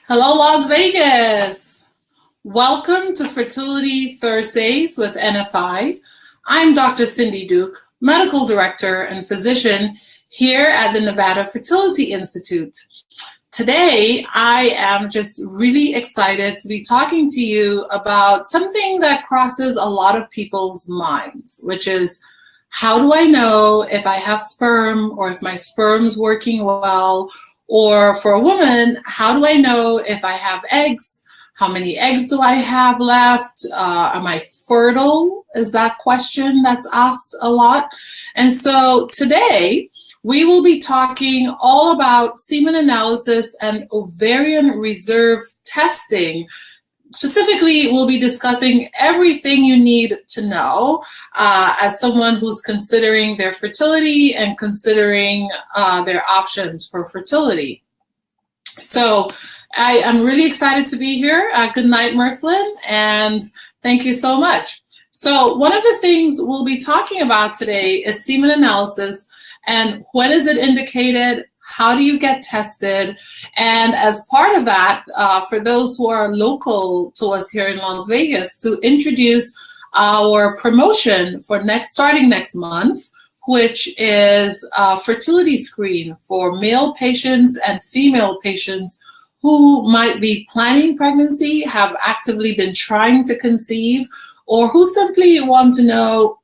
Hello, Las Vegas. Welcome to Fertility Thursdays with NFI. I'm Dr. Cindy Duke, Medical Director and Physician here at the Nevada Fertility Institute. Today, I am just really excited to be talking to you about something that crosses a lot of people's minds, which is, how do I know if I have sperm or if my sperm's working well? Or for a woman, how do I know if I have eggs? How many eggs do I have left? Am I fertile? Is that question that's asked a lot. And so today, we will be talking all about semen analysis and ovarian reserve testing. Specifically, we'll be discussing everything you need to know as someone who's considering their fertility and considering their options for fertility. So I am really excited to be here. Good night, Mirthlin, and thank you so much. So one of the things we'll be talking about today is semen analysis and when is it indicated? How do you get tested? And as part of that, for those who are local to us here in Las Vegas, to introduce our promotion for starting next month, which is a fertility screen for male patients and female patients who might be planning pregnancy, have actively been trying to conceive, or who simply want to know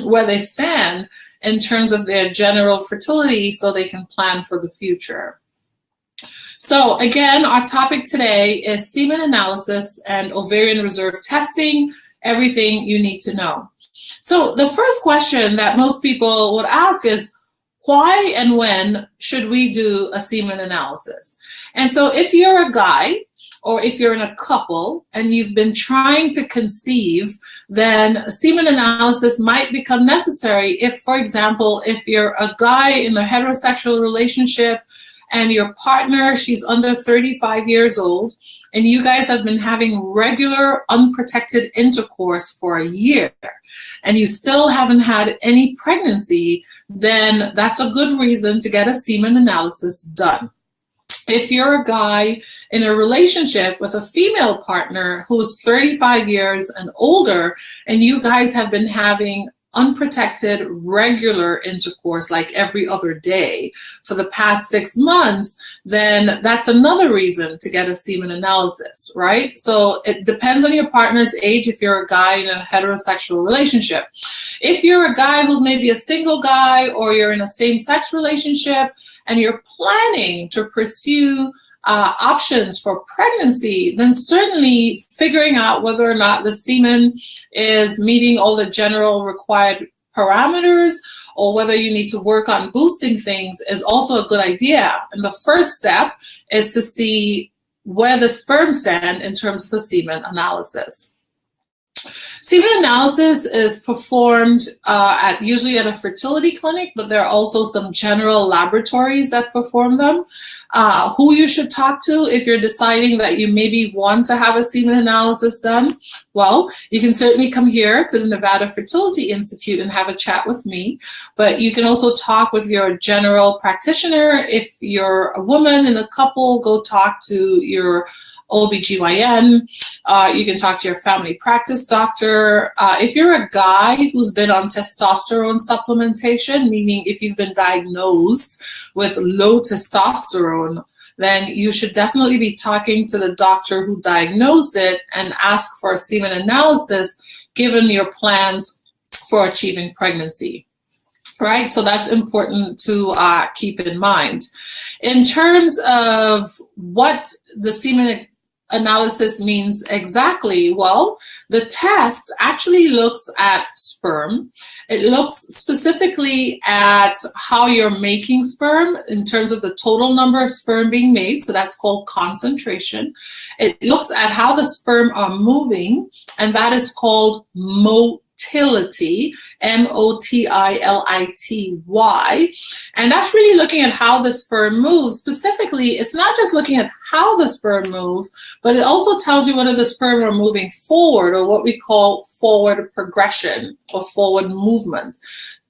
where they stand in terms of their general fertility so they can plan for the future. So again, our topic today is semen analysis and ovarian reserve testing, everything you need to know. So the first question that most people would ask is, why and when should we do a semen analysis? And so if you're a guy, or if you're in a couple and you've been trying to conceive, then semen analysis might become necessary if, for example, if you're a guy in a heterosexual relationship and your partner, she's under 35 years old, and you guys have been having regular unprotected intercourse for a year, and you still haven't had any pregnancy, then that's a good reason to get a semen analysis done. If you're a guy in a relationship with a female partner who's 35 years and older, and you guys have been having unprotected regular intercourse like every other day for the past 6 months, then that's another reason to get a semen analysis, right? So it depends on your partner's age if you're a guy in a heterosexual relationship. If you're a guy who's maybe a single guy, or you're in a same-sex relationship and you're planning to pursue options for pregnancy, then certainly figuring out whether or not the semen is meeting all the general required parameters or whether you need to work on boosting things is also a good idea. And the first step is to see where the sperm stand in terms of the semen analysis. Semen analysis is performed usually at a fertility clinic, but there are also some general laboratories that perform them. Who you should talk to if you're deciding that you maybe want to have a semen analysis done, well, you can certainly come here to the Nevada Fertility Institute and have a chat with me, but you can also talk with your general practitioner. If you're a woman in a couple, go talk to your OBGYN. You can talk to your family practice doctor. If you're a guy who's been on testosterone supplementation, meaning if you've been diagnosed with low testosterone, then you should definitely be talking to the doctor who diagnosed it and ask for a semen analysis given your plans for achieving pregnancy. Right, so that's important to keep in mind. In terms of what the semen analysis means exactly, well, the test actually looks at sperm. It looks specifically at how you're making sperm in terms of the total number of sperm being made, so that's called concentration. It looks at how the sperm are moving, and that is called motility, M-O-T-I-L-I-T-Y. And that's really looking at how the sperm moves. Specifically, it's not just looking at how the sperm move, but it also tells you whether the sperm are moving forward, or what we call forward progression or forward movement.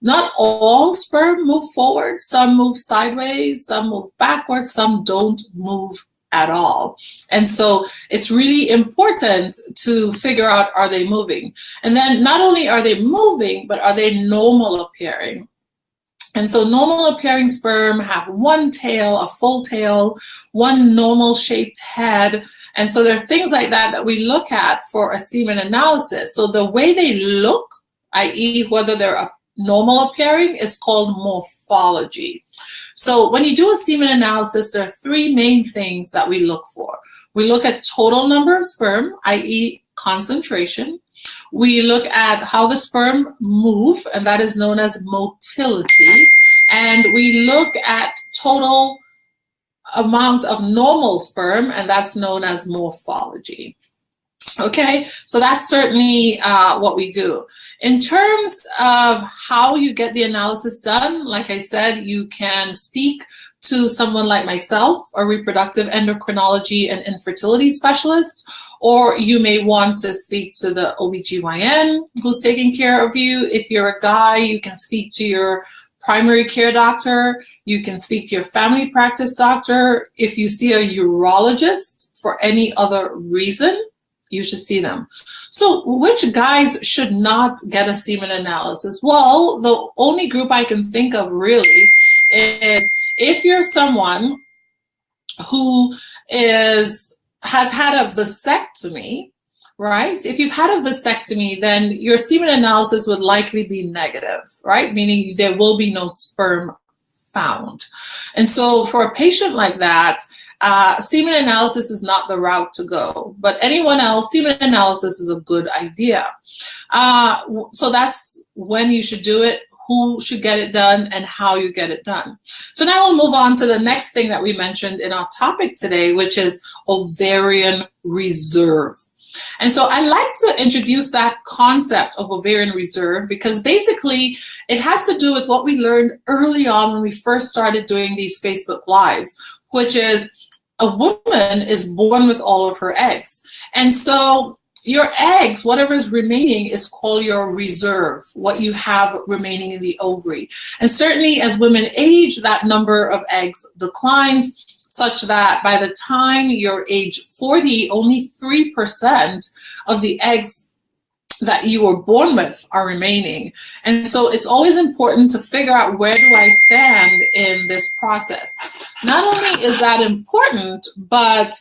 Not all sperm move forward. Some move sideways, some move backwards, some don't move at all. And so it's really important to figure out, are they moving? And then not only are they moving, but are they normal appearing? And so normal appearing sperm have one tail, a full tail, one normal shaped head. And so there are things like that that we look at for a semen analysis. So the way they look, i.e. whether they're normal appearing, is called morphology. So when you do a semen analysis, there are three main things that we look for. We look at total number of sperm, i.e. concentration. We look at how the sperm move, and that is known as motility. And we look at total amount of normal sperm, and that's known as morphology. Okay, so that's certainly what we do. In terms of how you get the analysis done, like I said, you can speak to someone like myself, a reproductive endocrinology and infertility specialist, or you may want to speak to the OBGYN who's taking care of you. If you're a guy, you can speak to your primary care doctor. You can speak to your family practice doctor. If you see a urologist for any other reason, you should see them. So which guys should not get a semen analysis? Well, the only group I can think of really is if you're someone who has had a vasectomy, right? If you've had a vasectomy, then your semen analysis would likely be negative, right? Meaning there will be no sperm found. And so for a patient like that, semen analysis is not the route to go, but anyone else, semen analysis is a good idea. So that's when you should do it, who should get it done, and how you get it done. So now we'll move on to the next thing that we mentioned in our topic today, which is ovarian reserve. And so I like to introduce that concept of ovarian reserve because basically it has to do with what we learned early on when we first started doing these Facebook Lives, which is a woman is born with all of her eggs. And so your eggs, whatever is remaining, is called your reserve, what you have remaining in the ovary. And certainly as women age, that number of eggs declines, such that by the time you're age 40, only 3% of the eggs that you were born with are remaining. And so it's always important to figure out, where do I stand in this process? Not only is that important, but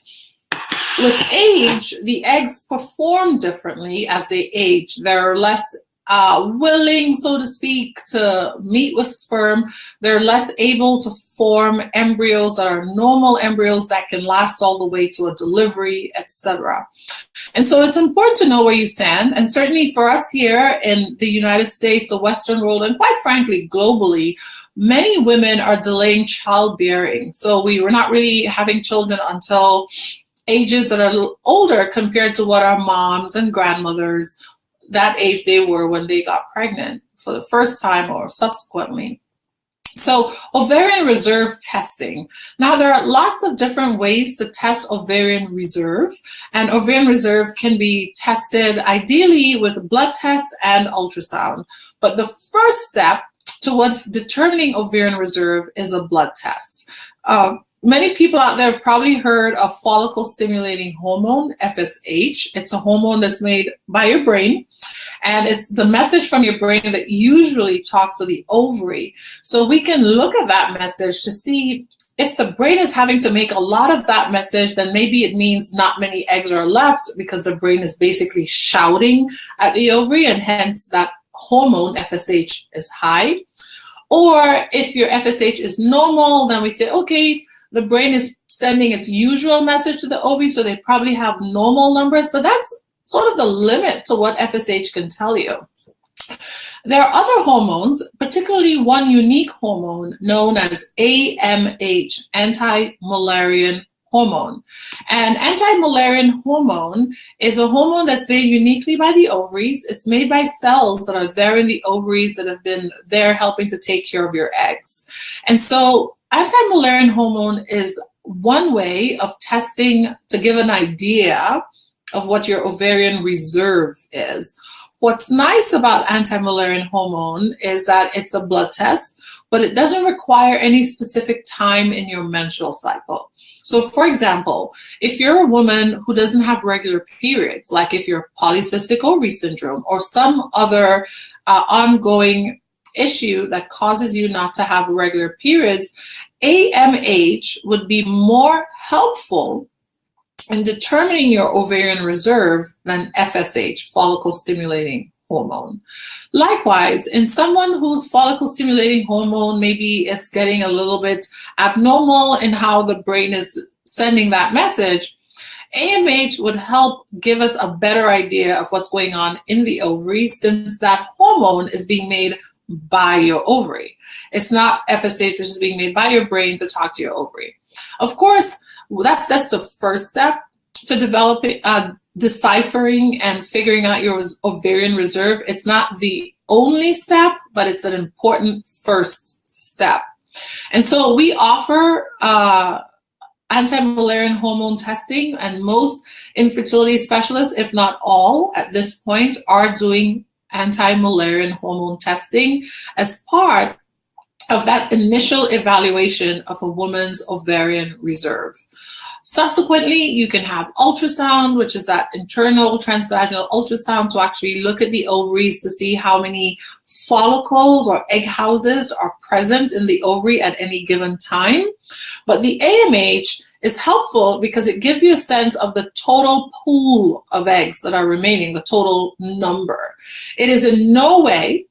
with age, the eggs perform differently as they age. They're less willing, so to speak, to meet with sperm. They're less able to form embryos that are normal embryos that can last all the way to a delivery, etc. And so it's important to know where you stand. And certainly for us here in the United States, the Western world, and quite frankly, globally, many women are delaying childbearing. So we were not really having children until ages that are older compared to what our moms and grandmothers, that age they were when they got pregnant for the first time or subsequently. So ovarian reserve testing. Now there are lots of different ways to test ovarian reserve, and ovarian reserve can be tested ideally with blood test and ultrasound. But the first step toward determining ovarian reserve is a blood test. Many people out there have probably heard of follicle stimulating hormone, FSH. It's a hormone that's made by your brain, and it's the message from your brain that usually talks to the ovary. So we can look at that message to see if the brain is having to make a lot of that message, then maybe it means not many eggs are left because the brain is basically shouting at the ovary, and hence that hormone, FSH, is high. Or if your FSH is normal, then we say, okay, the brain is sending its usual message to the ovary, so they probably have normal numbers, but that's sort of the limit to what FSH can tell you. There are other hormones, particularly one unique hormone known as AMH, anti-Mullerian hormone. And anti-Mullerian hormone is a hormone that's made uniquely by the ovaries. It's made by cells that are there in the ovaries that have been there helping to take care of your eggs. And so anti-Mullerian hormone is one way of testing to give an idea of what your ovarian reserve is. What's nice about anti-Mullerian hormone is that it's a blood test. but it doesn't require any specific time in your menstrual cycle. So for example, if you're a woman who doesn't have regular periods, like if you're polycystic ovary syndrome or some other ongoing issue that causes you not to have regular periods, AMH would be more helpful in determining your ovarian reserve than FSH, follicle stimulating hormone. Likewise, in someone whose follicle stimulating hormone maybe is getting a little bit abnormal in how the brain is sending that message, AMH would help give us a better idea of what's going on in the ovary, since that hormone is being made by your ovary. It's not FSH, which is being made by your brain to talk to your ovary. Of course, that's just the first step to developing, deciphering and figuring out your ovarian reserve. It's not the only step, but it's an important first step. And so we offer anti-Mullerian hormone testing, and most infertility specialists, if not all at this point, are doing anti-Mullerian hormone testing as part of that initial evaluation of a woman's ovarian reserve. Subsequently, you can have ultrasound, which is that internal transvaginal ultrasound, to actually look at the ovaries to see how many follicles or egg houses are present in the ovary at any given time. But the AMH is helpful because it gives you a sense of the total pool of eggs that are remaining, the total number. It is in no way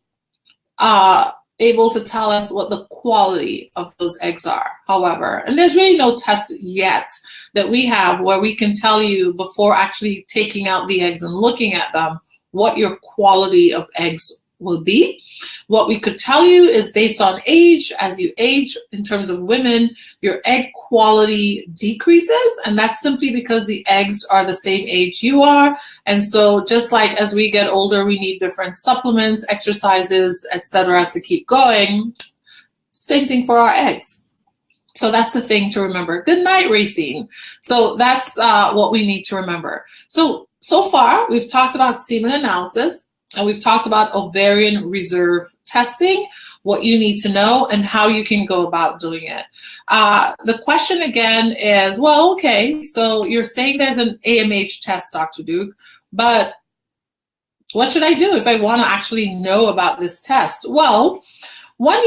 able to tell us what the quality of those eggs are, however. And there's really no test yet that we have where we can tell you, before actually taking out the eggs and looking at them, what your quality of eggs will be. What we could tell you is, based on age, as you age, in terms of women, your egg quality decreases, and that's simply because the eggs are the same age you are. And so just like as we get older, we need different supplements, exercises, etc. to keep going, same thing for our eggs. So that's the thing to remember. Good night, Racine. So that's what we need to remember. So far, we've talked about semen analysis, and we've talked about ovarian reserve testing, what you need to know, and how you can go about doing it. The question again is, well, okay, so you're saying there's an AMH test, Dr. Duke, but what should I do if I want to actually know about this test? Well, one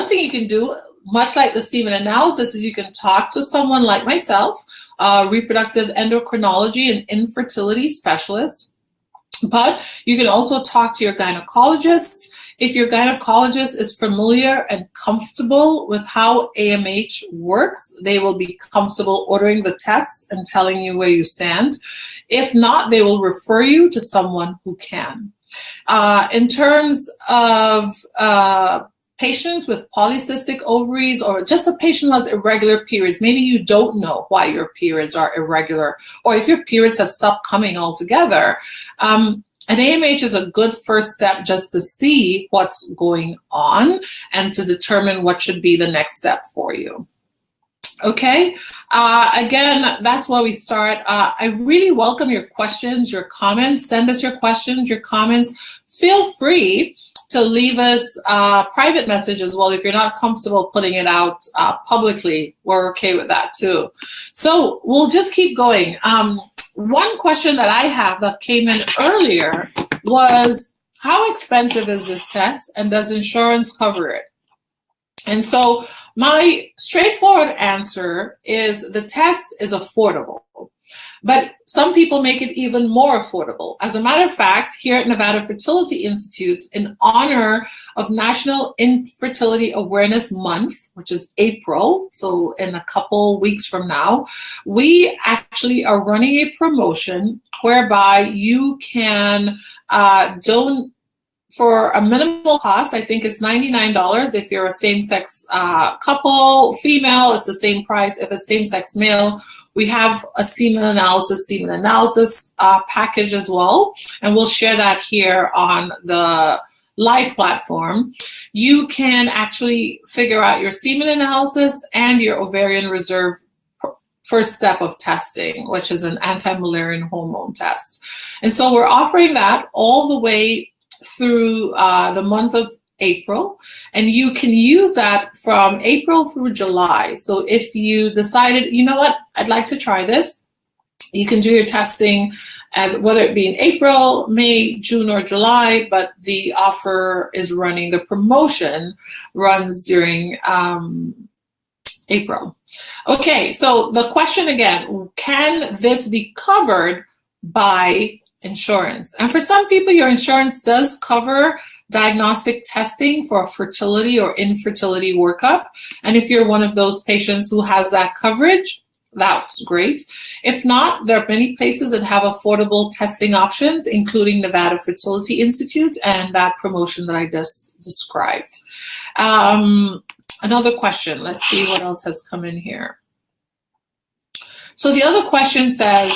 thing you can do, much like the semen analysis, is you can talk to someone like myself, a reproductive endocrinology and infertility specialist. But you can also talk to your gynecologist. If your gynecologist is familiar and comfortable with how AMH works, they will be comfortable ordering the tests and telling you where you stand. If not, they will refer you to someone who can. In terms of patients with polycystic ovaries, or just a patient who has irregular periods, maybe you don't know why your periods are irregular, or if your periods have stopped coming altogether, an AMH is a good first step just to see what's going on and to determine what should be the next step for you. Okay, again, that's where we start. I really welcome your questions, your comments. Send us your questions, your comments. Feel free to leave us a private message as well. If you're not comfortable putting it out publicly, we're okay with that too. So we'll just keep going. One question that I have that came in earlier was, how expensive is this test, and does insurance cover it? And so my straightforward answer is the test is affordable. But some people make it even more affordable. As a matter of fact, here at Nevada Fertility Institute, in honor of National Infertility Awareness Month, which is April, so in a couple weeks from now, we actually are running a promotion whereby you can donate for a minimal cost. I think it's $99 if you're a same-sex couple. Female, it's the same price. If it's same-sex male, we have a semen analysis package as well, and we'll share that here on the live platform. You can actually figure out your semen analysis and your ovarian reserve first step of testing, which is an anti-Mullerian hormone test. And so we're offering that all the way through the month of April, and you can use that from April through July. So if you decided, you know what, I'd like to try this, you can do your testing, whether it be in April, May, June, or July, but the offer is running, the promotion runs during April. Okay, so the question again, can this be covered by insurance? And for some people, your insurance does cover diagnostic testing for fertility or infertility workup. And if you're one of those patients who has that coverage, that's great. If not, there are many places that have affordable testing options, including Nevada Fertility Institute and that promotion that I just described. Another question, let's see what else has come in here. So the other question says,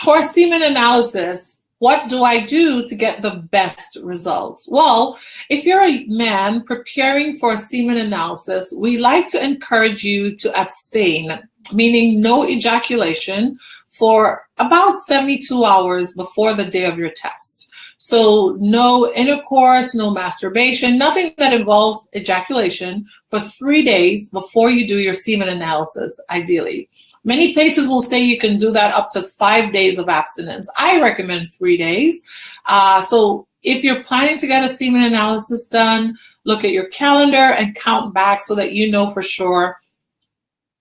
for semen analysis, what do I do to get the best results? Well, if you're a man preparing for a semen analysis, we like to encourage you to abstain, meaning no ejaculation, for about 72 hours before the day of your test. So no intercourse, no masturbation, nothing that involves ejaculation for 3 days before you do your semen analysis, ideally. Many places will say you can do that up to 5 days of abstinence. I recommend 3 days. So if you're planning to get a semen analysis done, look at your calendar and count back so that you know for sure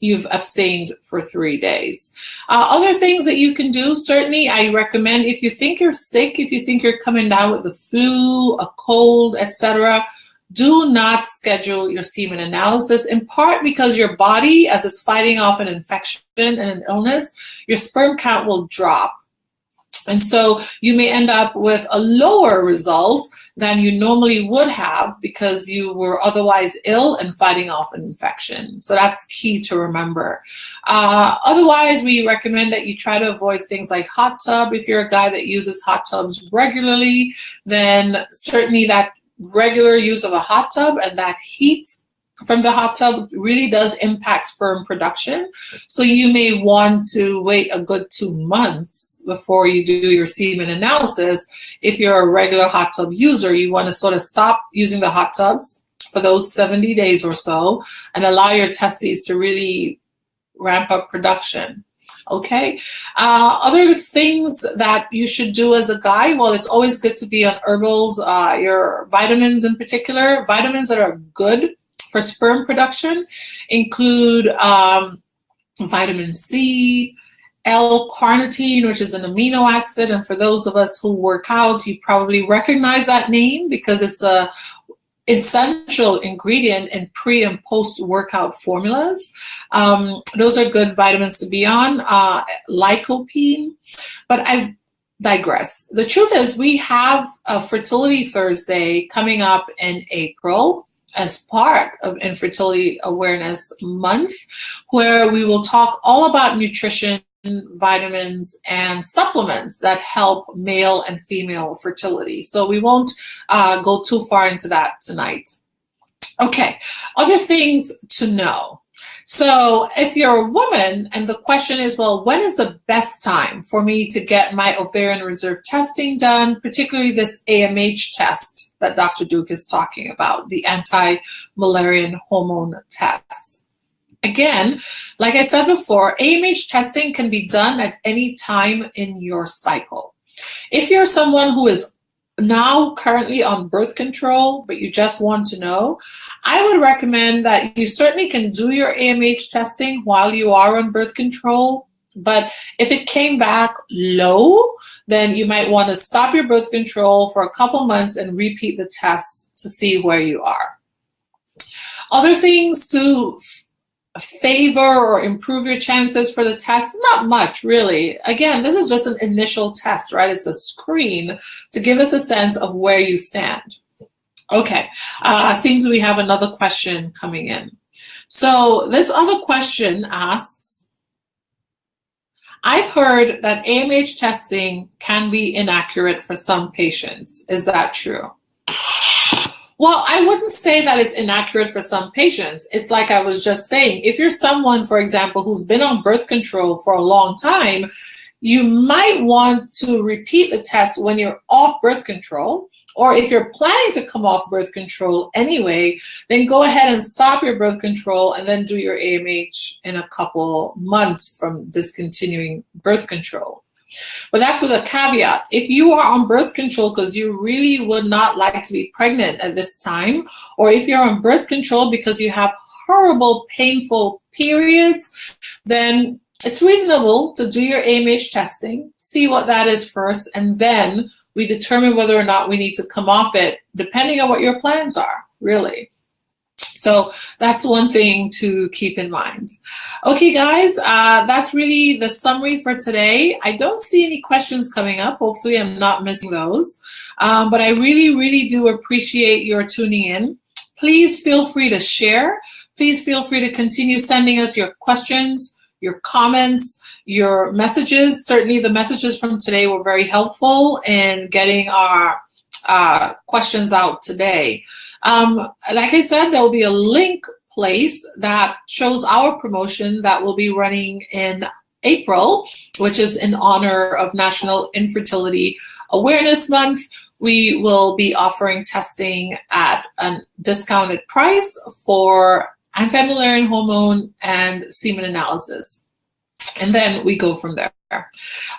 you've abstained for 3 days. Other things that you can do, certainly I recommend, if you think you're sick, if you think you're coming down with the flu, a cold, etc., do not schedule your semen analysis, in part because your body, as it's fighting off an infection and an illness, your sperm count will drop. And so you may end up with a lower result than you normally would have because you were otherwise ill and fighting off an infection. So that's key to remember. Otherwise, we recommend that you try to avoid things like hot tub. If you're a guy that uses hot tubs regularly, then certainly that regular use of a hot tub and that heat from the hot tub really does impact sperm production. So you may want to wait a good 2 months before you do your semen analysis. If you're a regular hot tub user, you want to sort of stop using the hot tubs for those 70 days or so and allow your testes to really ramp up production. Okay. Other things that you should do as a guy, well, it's always good to be on herbals, your vitamins in particular. Vitamins that are good for sperm production include vitamin C, L-carnitine, which is an amino acid. And for those of us who work out, you probably recognize that name because it's a essential ingredient in pre and post workout formulas. Those are good vitamins to be on. Lycopene, but I digress. The truth is we have a Fertility Thursday coming up in April as part of Infertility Awareness Month, where we will talk all about nutrition, vitamins, and supplements that help male and female fertility. So we won't go too far into that tonight. Okay, other things to know. So if you're a woman and the question is, well, when is the best time for me to get my ovarian reserve testing done, particularly this AMH test that Dr. Duke is talking about, the anti-Mullerian hormone test? Again, like I said before, AMH testing can be done at any time in your cycle. If you're someone who is now currently on birth control, but you just want to know, I would recommend that you certainly can do your AMH testing while you are on birth control. But if it came back low, then you might want to stop your birth control for a couple months and repeat the test to see where you are. Other things to favor or improve your chances for the test? Not much, really. Again, this is just an initial test, right? It's a screen to give us a sense of where you stand. Okay, seems we have another question coming in. So this other question asks, I've heard that AMH testing can be inaccurate for some patients. Is that true? Well, I wouldn't say that it's inaccurate for some patients. It's like I was just saying, if you're someone, for example, who's been on birth control for a long time, you might want to repeat the test when you're off birth control, Or if you're planning to come off birth control anyway, then go ahead and stop your birth control and then do your AMH in a couple months from discontinuing birth control. But that's with a caveat. If you are on birth control because you really would not like to be pregnant at this time, or if you're on birth control because you have horrible, painful periods, then it's reasonable to do your AMH testing, see what that is first, and then we determine whether or not we need to come off it, depending on what your plans are, really. So that's one thing to keep in mind. Okay, guys, that's really the summary for today. I don't see any questions coming up. Hopefully I'm not missing those. But I really, really do appreciate your tuning in. Please feel free to share. Please feel free to continue sending us your questions, your comments, your messages. Certainly the messages from today were very helpful in getting our questions out today. Like I said, there will be a link placed that shows our promotion that will be running in April, which is in honor of National Infertility Awareness Month. We will be offering testing at a discounted price for anti-Mullerian hormone and semen analysis. And then we go from there.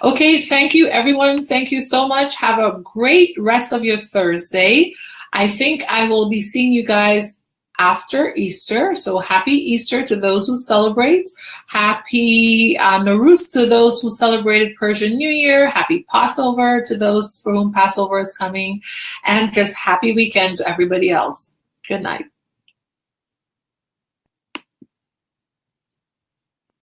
Okay, thank you, everyone. Thank you so much. Have a great rest of your Thursday. I think I will be seeing you guys after Easter. So happy Easter to those who celebrate. Happy Nowruz to those who celebrated Persian New Year. Happy Passover to those for whom Passover is coming. And just happy weekend to everybody else. Good night.